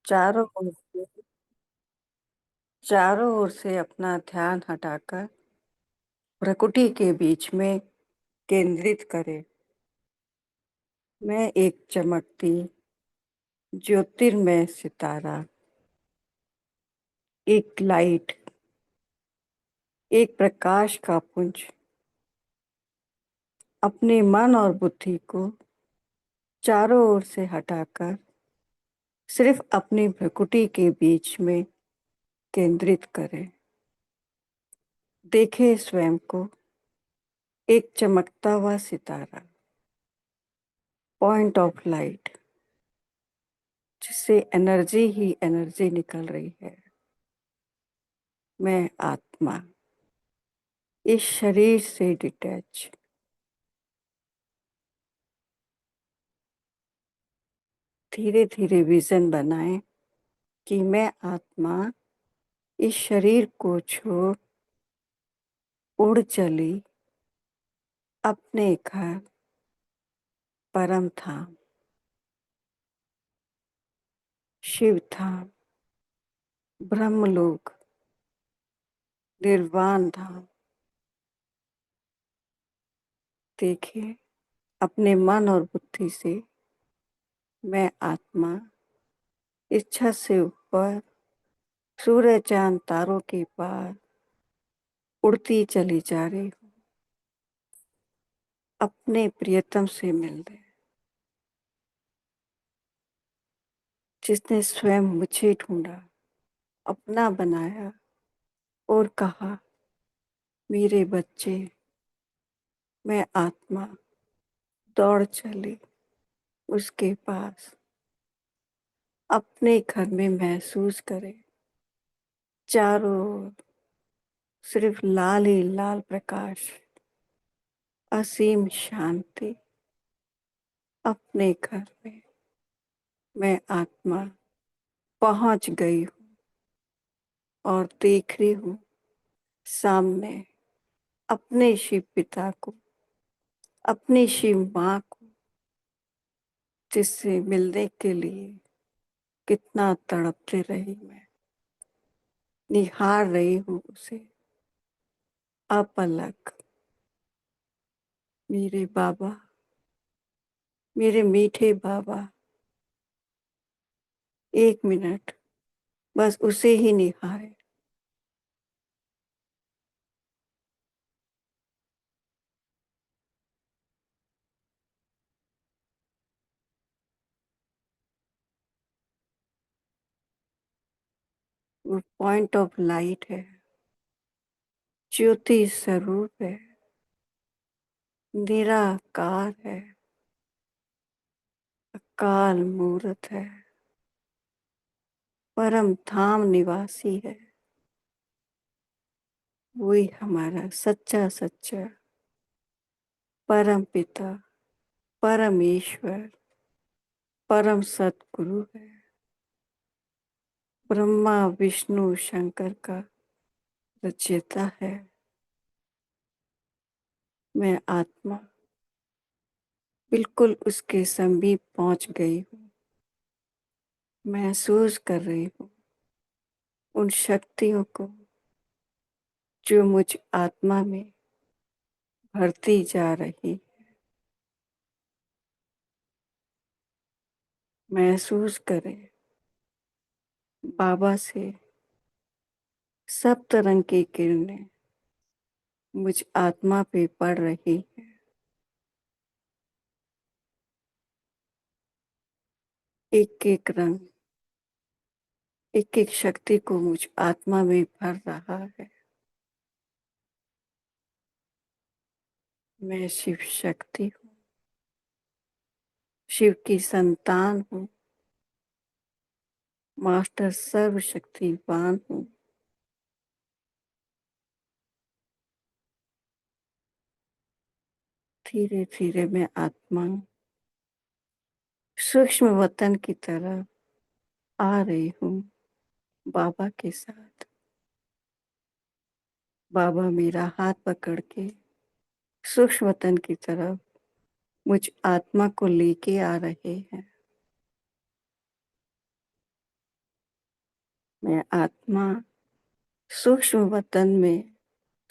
चारों ओर से चारों ओर से अपना ध्यान हटाकर प्रकृति के बीच में केंद्रित करें। मैं एक चमकती ज्योतिर्मय सितारा, एक लाइट, एक प्रकाश का पुंज अपने मन और बुद्धि को चारों ओर से हटाकर सिर्फ अपनी प्रकृति के बीच में केंद्रित करें। देखें स्वयं को एक चमकता हुआ सितारा, पॉइंट ऑफ लाइट, जिससे एनर्जी ही एनर्जी निकल रही है। मैं आत्मा, इस शरीर से डिटैच। धीरे धीरे विजन बनाएं कि मैं आत्मा इस शरीर को छोड़ उड़ चली अपने घर, परम धाम, शिव धाम, ब्रह्मलोक, निर्वाण धाम। देखिए अपने मन और बुद्धि से मैं आत्मा इस छत से ऊपर सूर्य चांद तारों के पार उड़ती चली जा रही हूँ, अपने प्रियतम से मिलने, जिसने स्वयं मुझे ढूंढा, अपना बनाया और कहा, मेरे बच्चे। मैं आत्मा दौड़ चली उसके पास। अपने घर में महसूस करें, चारों ओर सिर्फ लाल ही लाल प्रकाश, असीम शांति। अपने घर में मैं आत्मा पहुंच गई हूँ और देख रही हूँ सामने अपने शिव पिता को, अपनी शिव माँ को, जिससे मिलने के लिए कितना तड़पते रही मैं। निहार रही हूँ उसे अपलक। मेरे बाबा, मेरे मीठे बाबा। एक मिनट बस उसे ही निहारे। वो पॉइंट ऑफ लाइट है, ज्योति स्वरूप है, निराकार है, अकाल मूर्त है, परम धाम निवासी है। वही हमारा सच्चा सच्चा परम पिता, परमेश्वर, परम सतगुरु है। ब्रह्मा विष्णु शंकर का रचयिता है। मैं आत्मा बिल्कुल उसके समीप पहुंच गई हूँ। महसूस कर रही हूँ उन शक्तियों को जो मुझ आत्मा में भरती जा रही। महसूस करें बाबा से सप्त रंग की किरणें मुझ आत्मा पे पड़ रही है। एक एक रंग, एक एक शक्ति को मुझ आत्मा में भर रहा है। मैं शिव शक्ति हूँ, शिव की संतान हूँ, मास्टर सर्वशक्तिवान हूँ। धीरे धीरे मैं आत्मा सूक्ष्म वतन की तरफ आ रही हूँ बाबा के साथ। बाबा मेरा हाथ पकड़ के सूक्ष्म वतन की तरफ मुझ आत्मा को लेके आ रहे हैं। मैं आत्मा सूक्ष्म वतन में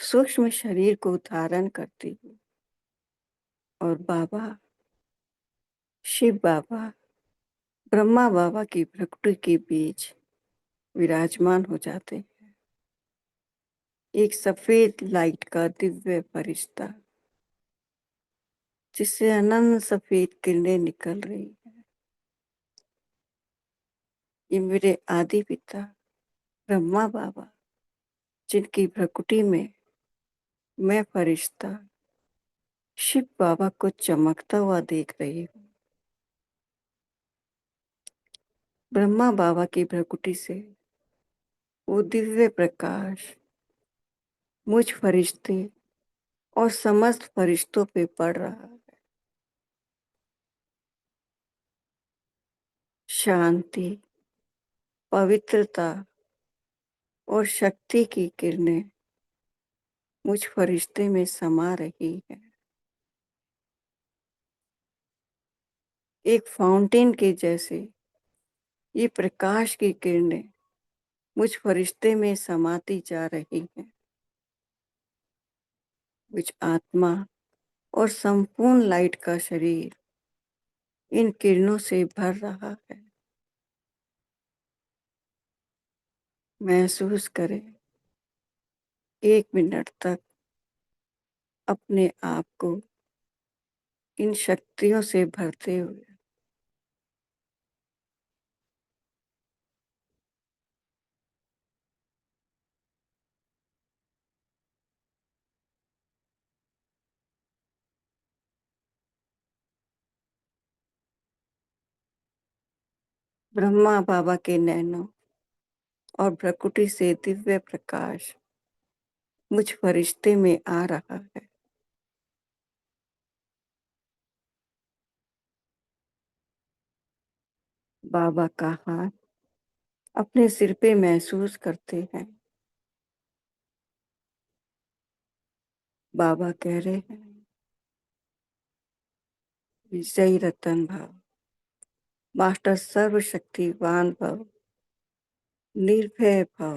सूक्ष्म शरीर को धारण करती हूँ और बाबा, शिव बाबा, ब्रह्मा बाबा की प्रकृति के बीच विराजमान हो जाते हैं। एक सफेद लाइट का दिव्य फरिश्ता जिससे अनंत सफेद किरणें निकल रही है। ये मेरे आदि पिता ब्रह्मा बाबा, जिनकी प्रकृति में मैं फरिश्ता शिव बाबा को चमकता हुआ देख रही हूँ। ब्रह्मा बाबा की प्रकृति से वो दिव्य प्रकाश मुझ फरिश्ते और समस्त फरिश्तों पे पड़ रहा है। शांति, पवित्रता और शक्ति की किरणें मुझ फरिश्ते में समा रही है। एक फाउंटेन के जैसे ये प्रकाश की किरणें मुझ फरिश्ते में समाती जा रही हैं। मुझ आत्मा और संपूर्ण लाइट का शरीर इन किरणों से भर रहा है। महसूस करें 1 मिनट तक अपने आप को इन शक्तियों से भरते हुए। ब्रह्मा बाबा के नैनों और प्रकृति से दिव्य प्रकाश मुझ फरिश्ते में आ रहा है। बाबा का हाथ अपने सिर पे महसूस करते हैं। बाबा कह रहे हैं, विजयी रतन भव, मास्टर सर्वशक्तिवान भव, निर्भय भव।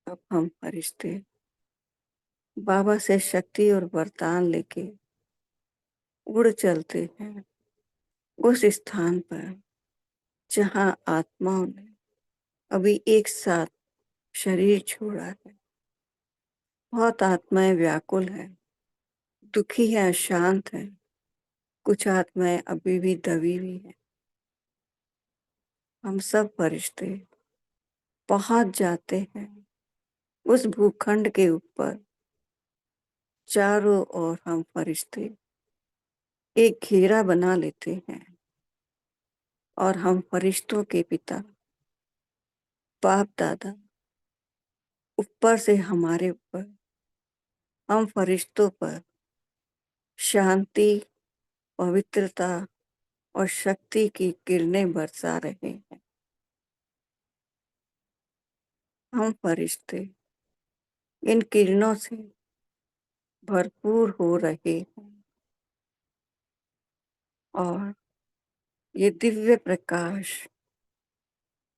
अब हम फरिश्ते बाबा से शक्ति और वरदान लेके उड़ चलते हैं उस स्थान पर जहां आत्माओं ने अभी एक साथ शरीर छोड़ा है। बहुत आत्माएं व्याकुल हैं, दुखी हैं, अशांत हैं। कुछ आत्माएं अभी भी दबी हुई हैं। हम सब फरिश्ते पहुंच जाते हैं उस भूखंड के ऊपर। चारों ओर हम फरिश्ते एक घेरा बना लेते हैं और हम फरिश्तों के पिता बाप दादा ऊपर से हमारे ऊपर, हम फरिश्तों पर शांति, पवित्रता और शक्ति की किरणें बरसा रहे हैं। हम फरिश्ते इन किरणों से भरपूर हो रहे हैं और ये दिव्य प्रकाश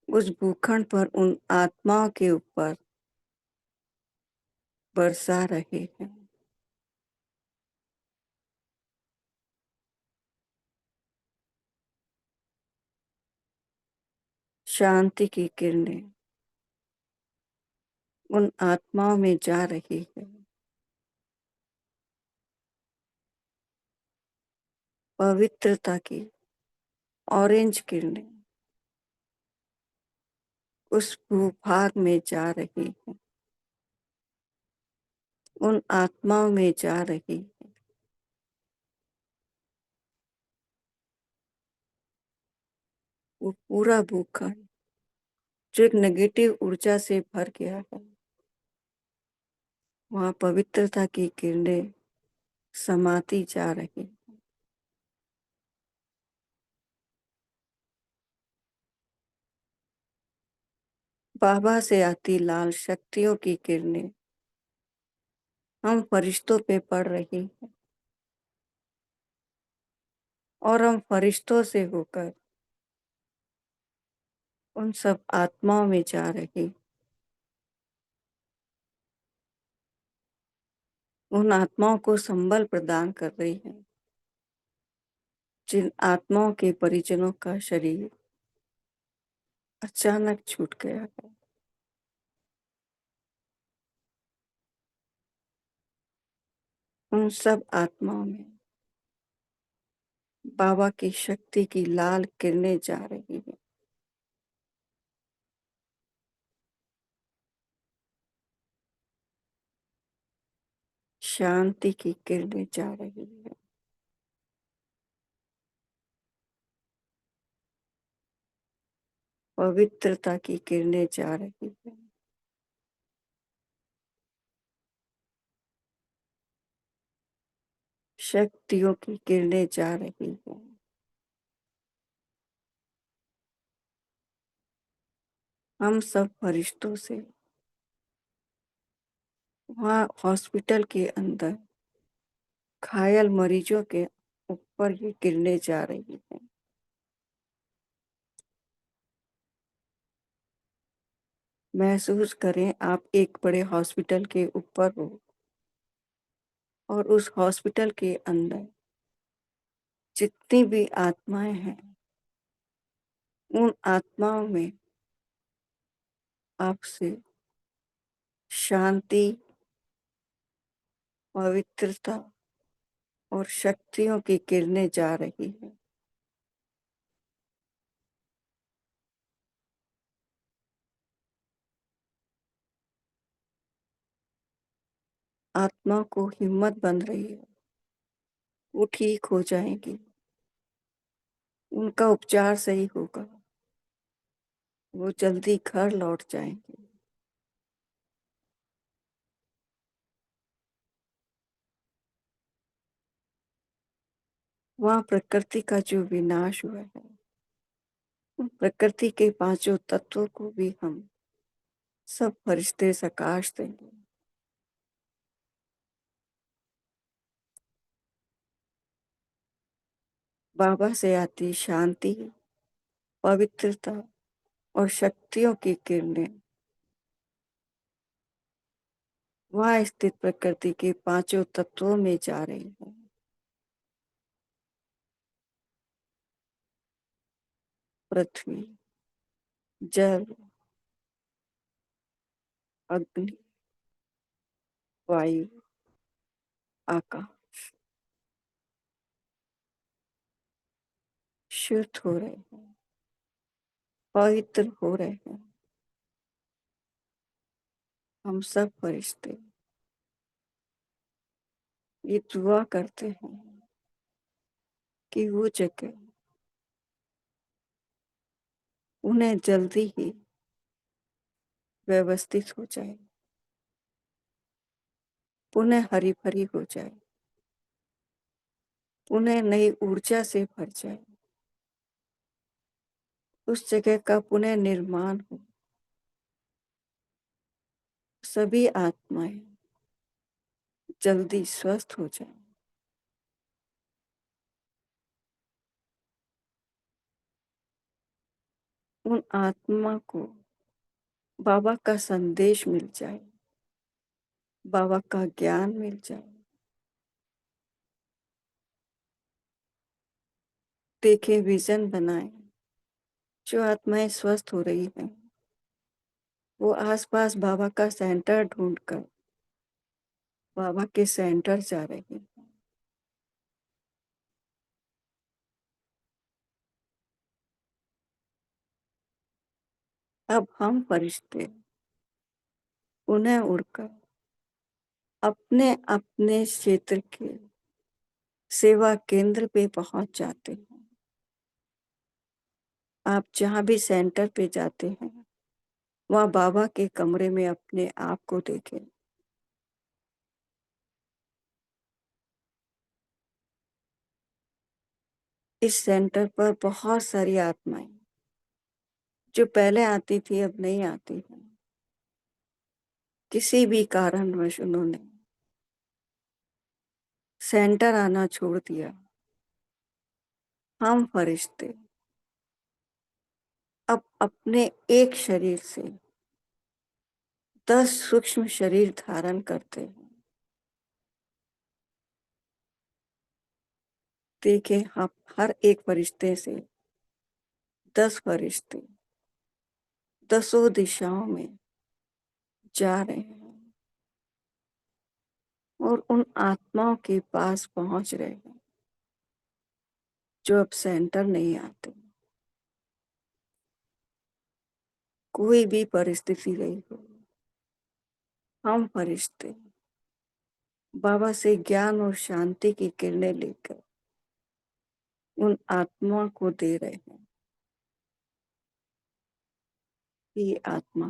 उस भूखंड पर उन आत्माओं के ऊपर बरसा रहे हैं। शांति की किरणें उन आत्माओं में जा रही है। पवित्रता की ऑरेंज किरणें उस भूभाग में जा रही है, उन आत्माओं में जा रही है। वो पूरा भूखंड जो एक नेगेटिव ऊर्जा से भर गया है, वहां पवित्रता की किरणें समाती जा रही। बाबा से आती लाल शक्तियों की किरणें हम फरिश्तों पे पड़ रही है और हम फरिश्तों से होकर उन सब आत्माओं में जा रही, उन आत्माओं को संबल प्रदान कर रही है जिन आत्माओं के परिजनों का शरीर अचानक छूट गया है। उन सब आत्माओं में बाबा की शक्ति की लाल किरणें जा रही है। शांति की किरणें जा रही है। पवित्रता की किरणें जा रही है। शक्तियों की किरणें जा रही है। हम सब फरिश्तों से वहाँ हॉस्पिटल के अंदर घायल मरीजों के ऊपर ये किरणें जा रही हैं। महसूस करें आप एक बड़े हॉस्पिटल के ऊपर हो और उस हॉस्पिटल के अंदर जितनी भी आत्माएं हैं, उन आत्माओं में आपसे शांति, पवित्रता और शक्तियों की किरणें जा रही हैं। आत्मा को हिम्मत बन रही है, वो ठीक हो जाएंगी, उनका उपचार सही होगा, वो जल्दी घर लौट जाएंगे। वहाँ प्रकृति का जो विनाश हुआ है, उन प्रकृति के पांचों तत्वों को भी हम सब फरिश्ते सकाश देंगे। बाबा से आती शांति, पवित्रता और शक्तियों की किरणें वहाँ स्थित प्रकृति के पांचों तत्वों में जा रही है। पृथ्वी, जल, अग्नि, वायु, आकाश शुद्ध हो रहे हैं, पवित्र हो रहे हैं। हम सब फरिश्ते ये दुआ करते हैं कि वो जगह उन्हें जल्दी ही व्यवस्थित हो जाए, पुनः हरी भरी हो जाए, पुनः नई ऊर्जा से भर जाए, उस जगह का पुनः निर्माण हो, सभी आत्माएं जल्दी स्वस्थ हो जाए, उन आत्मा को बाबा का संदेश मिल जाए, बाबा का ज्ञान मिल जाए। देखे विजन बनाए, जो आत्माएं स्वस्थ हो रही हैं वो आसपास बाबा का सेंटर ढूंढकर बाबा के सेंटर जा रही हैं। अब हम फरिश्ते उन्हें उड़कर अपने अपने क्षेत्र के सेवा केंद्र पे पहुंच जाते हैं। आप जहां भी सेंटर पे जाते हैं वहां बाबा के कमरे में अपने आप को देखें। इस सेंटर पर बहुत सारी आत्माएं जो पहले आती थी अब नहीं आती हैं, किसी भी कारणवश उन्होंने सेंटर आना छोड़ दिया। हम फरिश्ते अब अपने एक शरीर से 10 सूक्ष्म शरीर धारण करते हैं। देखिए, आप हर एक फरिश्ते से 10 फरिश्ते दसों दिशाओं में जा रहे हैं और उन आत्माओं के पास पहुंच रहे हैं जो अब सेंटर नहीं आते। कोई भी परिस्थिति रही हो, हम फरिश्ते बाबा से ज्ञान और शांति की किरणें लेकर उन आत्माओं को दे रहे हैं। ये आत्मा,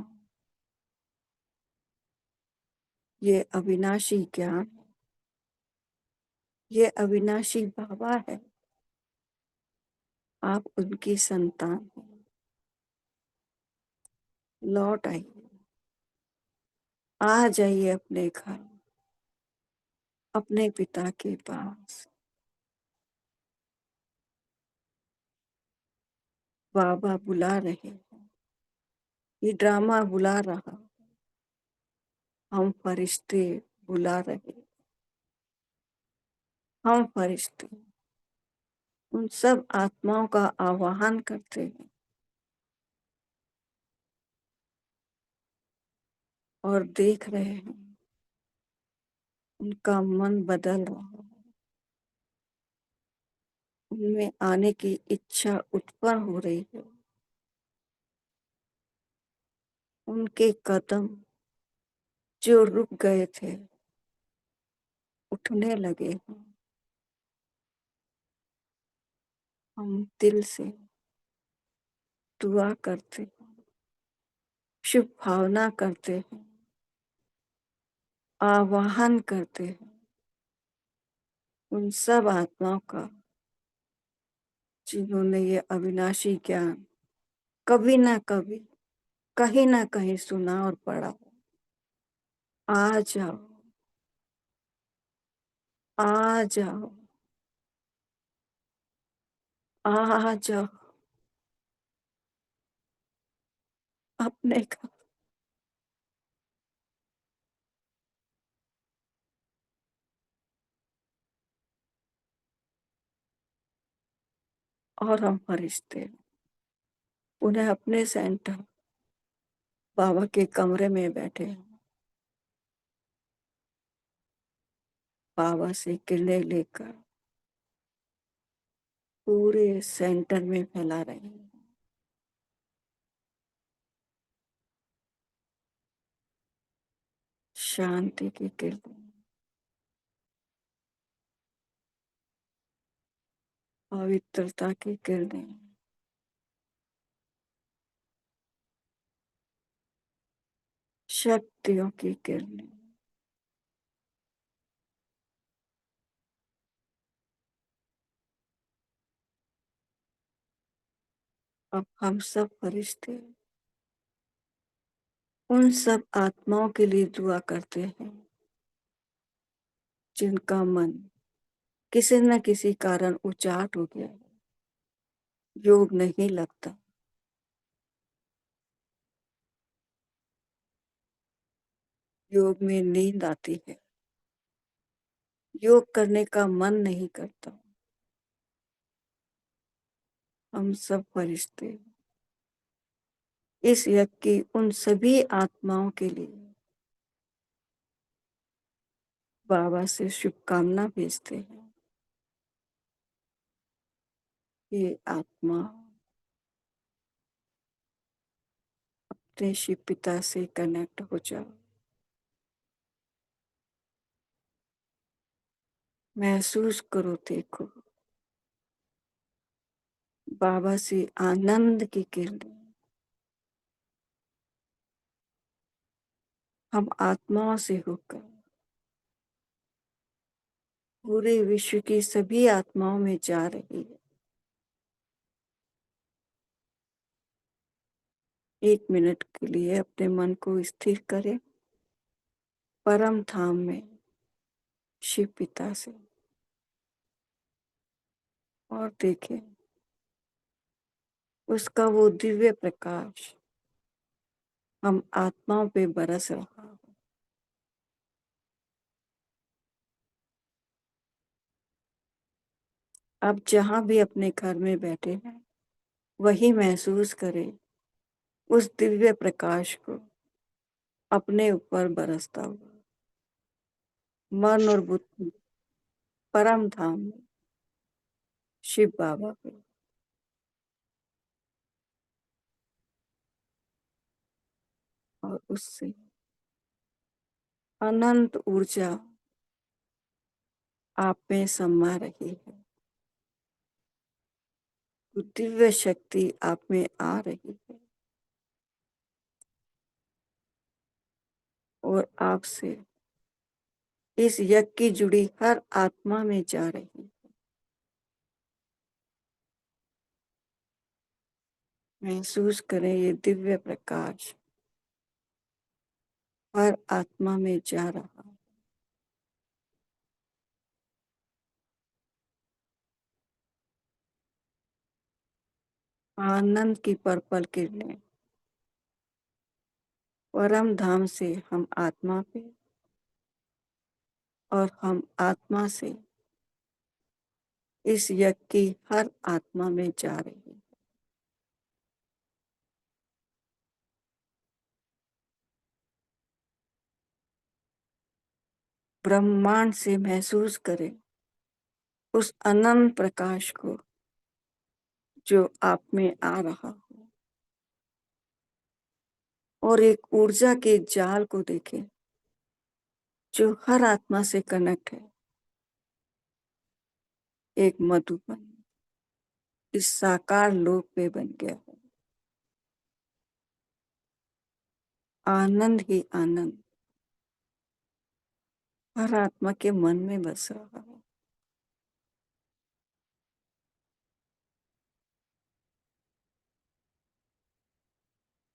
ये अविनाशी ज्ञान, ये अविनाशी बाबा है। आप उनकी संतान हैं। लौट आइए, आ जाइए अपने घर, अपने पिता के पास। बाबा बुला रहे हैं, ये ड्रामा बुला रहा, हम फरिश्ते बुला रहे, हम फरिश्ते उन सब आत्माओं का आवाहन करते हैं और देख रहे हैं उनका मन बदल रहा है, उनमें आने की इच्छा उत्पन्न हो रही है। उनके कदम जो रुक गए थे उठने लगे हैं। हम दिल से दुआ करते हैं, शुभ भावना करते हैं, आवाहन करते हैं उन सब आत्माओं का जिन्होंने ये अविनाशी ज्ञान कभी ना कभी कहीं ना कहीं सुना और पढ़ा। आ जाओ, आ जाओ, आ जाओ अपने घर। और हम फरिश्ते उन्हें अपने सेंटर बाबा के कमरे में बैठे हैं, बाबा से किरणें लेकर पूरे सेंटर में फैला रहे हैं। शांति की किरणें, पवित्रता की किरणें, शक्तियों की किरणें। अब हम सब फरिश्ते उन सब आत्माओं के लिए दुआ करते हैं जिनका मन किसी न किसी कारण उचाट हो गया है, योग नहीं लगता, योग में नींद आती है, योग करने का मन नहीं करता। हम सब फरिश्ते इस यज्ञ की उन सभी आत्माओं के लिए बाबा से शुभकामना भेजते हैं। ये आत्मा अपने शिव पिता से कनेक्ट हो जाओ, महसूस करो, देखो बाबा से आनंद की किरणें। हम आत्माओं से होकर पूरे विश्व की सभी आत्माओं में जा रही है। 1 मिनट के लिए अपने मन को स्थिर करें परम धाम में शिव पिता से और देखें उसका वो दिव्य प्रकाश हम आत्माओं पे बरस रहा है। अब जहां भी अपने घर में बैठे हैं, वही महसूस करें उस दिव्य प्रकाश को अपने ऊपर बरसता हुआ, मन और बुद्धि परम धाम में शिव बाबा पे। और उससे अनंत ऊर्जा आप में समा रही है, वो दिव्य शक्ति आप में आ रही है और आपसे इस यज्ञ की जुड़ी हर आत्मा में जा रही है। महसूस करें ये दिव्य प्रकाश हर आत्मा में जा रहा है। आनंद की पर्पल किरणें परम धाम से हम आत्मा पे और हम आत्मा से इस यज्ञ की हर आत्मा में जा रही है। ब्रह्मांड से महसूस करें उस अनंत प्रकाश को जो आप में आ रहा हो, और एक ऊर्जा के जाल को देखें जो हर आत्मा से कनेक्ट है। एक मधुबन इस साकार लोक पे बन गया है। आनंद ही आनंद हर आत्मा के मन में बस रहा है।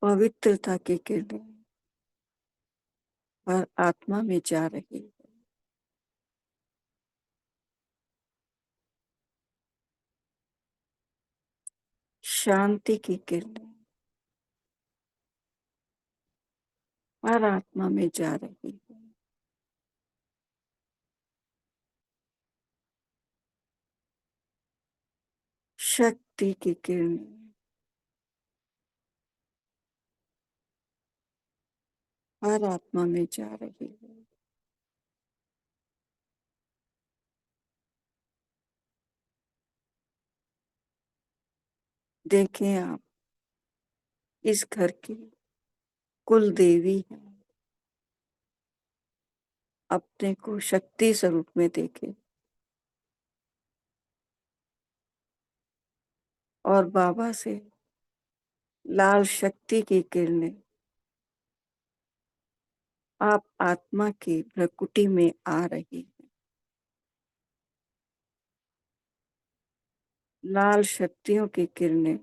पवित्रता की किरणें हर आत्मा में जा रही है। शांति की किरणें हर आत्मा में जा रही है। शक्ति की किरणें हर आत्मा में जा रही है। देखें आप इस घर की कुल देवी है। अपने को शक्ति स्वरूप में देखें और बाबा से लाल शक्ति की किरणें आप आत्मा की प्रकृति में आ रही है। लाल शक्तियों की किरणें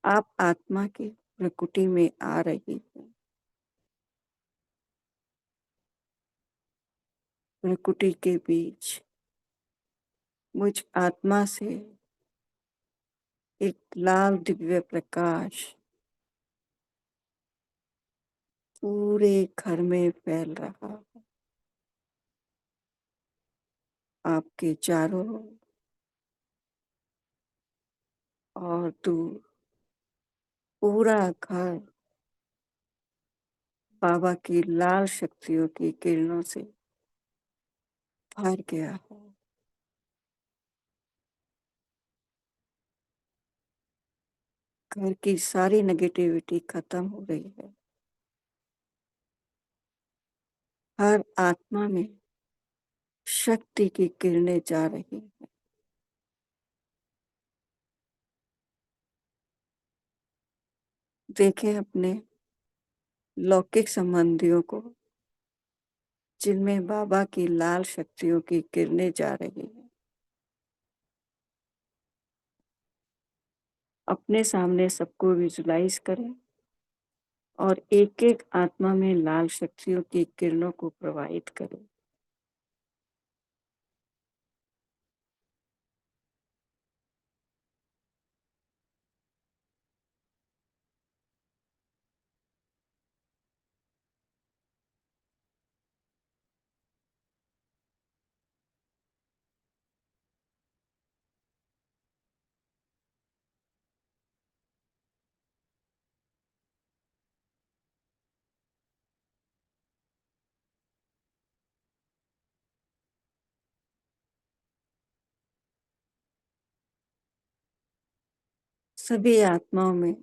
आप आत्मा की प्रकृति में आ रही है। प्रकृति के बीच मुझ आत्मा से एक लाल दिव्य प्रकाश पूरे घर में फैल रहा है। आपके चारों ओर और दूर पूरा घर बाबा की लाल शक्तियों की किरणों से भर गया है। घर की सारी नेगेटिविटी खत्म हो रही है। हर आत्मा में शक्ति की किरणें जा रही है। देखें अपने लौकिक संबंधियों को जिनमें बाबा की लाल शक्तियों की किरणें जा रही है। अपने सामने सबको विजुलाइज करें और एक एक आत्मा में लाल शक्तियों की किरणों को प्रवाहित करें। सभी आत्माओं में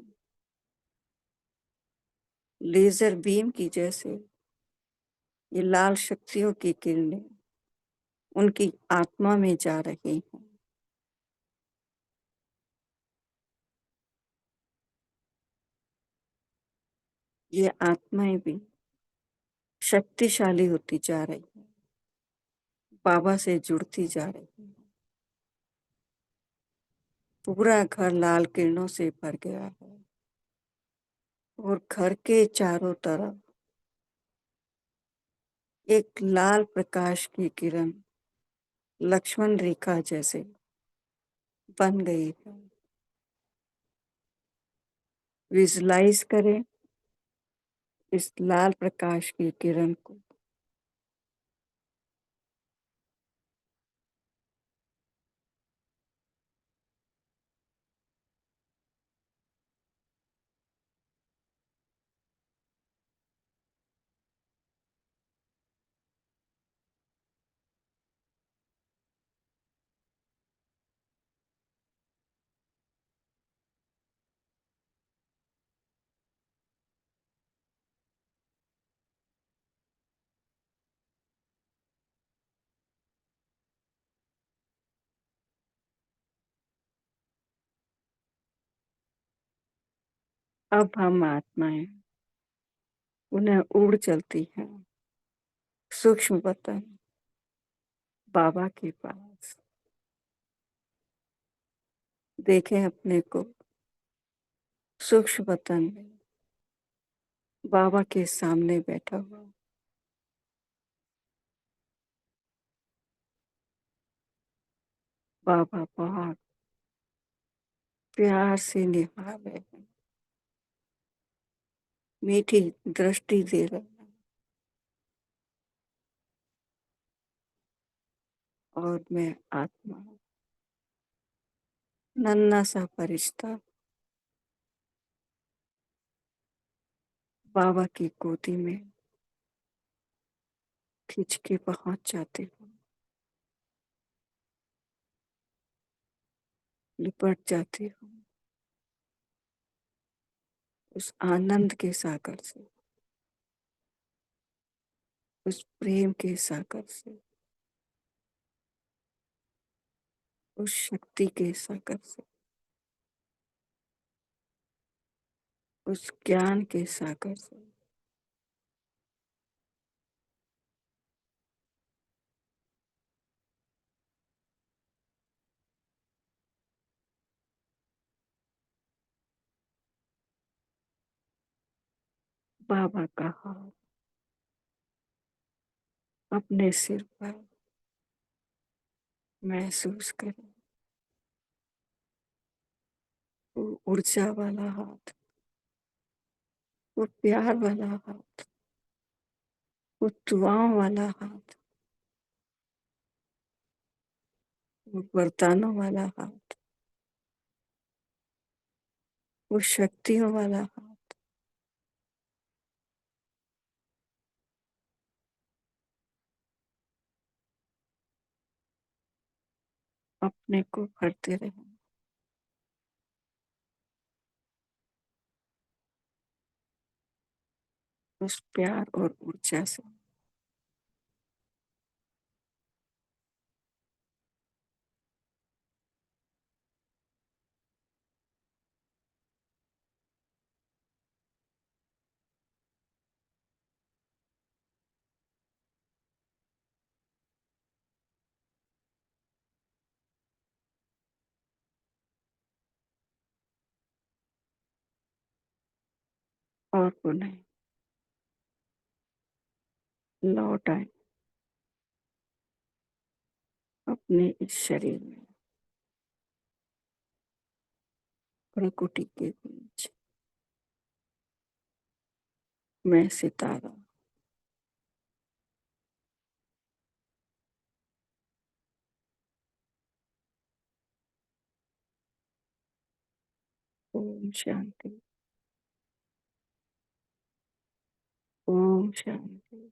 लेजर बीम की जैसे ये लाल शक्तियों की किरणें उनकी आत्मा में जा रही हैं। ये आत्माएं भी शक्तिशाली होती जा रही हैं, बाबा से जुड़ती जा रही हैं। पूरा घर लाल किरणों से भर गया है और घर के चारों तरफ एक लाल प्रकाश की किरण लक्ष्मण रेखा जैसे बन गई है। विजुलाइज करें इस लाल प्रकाश की किरण को। अब हम आत्माएं उन्हें उड़ चलती हैं सूक्ष्म वतन बाबा के पास। देखें अपने को सूक्ष्म वतन में बाबा के सामने बैठा हुआ। बाबा बहुत प्यार से निभा रहे हैं, मीठी दृष्टि दे रहे हैं और मैं आत्मा नन्हा सा फरिश्ता बाबा की गोदी में खींच के पहुंच जाती हूँ, लिपट जाती हूँ उस आनंद के सागर से, उस प्रेम के सागर से, उस शक्ति के सागर से, उस ज्ञान के सागर से। बाबा का हाथ अपने सिर पर महसूस करें, वो ऊर्जा वाला हाथ, वो प्यार वाला हाथ, वो दुआओं वाला हाथ, वो वरदानों वाला हाथ, वो शक्तियों वाला हाथ अपने को भरते रहे उस प्यार और ऊर्जा से। और पुनः लौट आए अपने इस शरीर में, प्रकृति के बीच। मैं सितारा। ओम शांति। ओम शांति।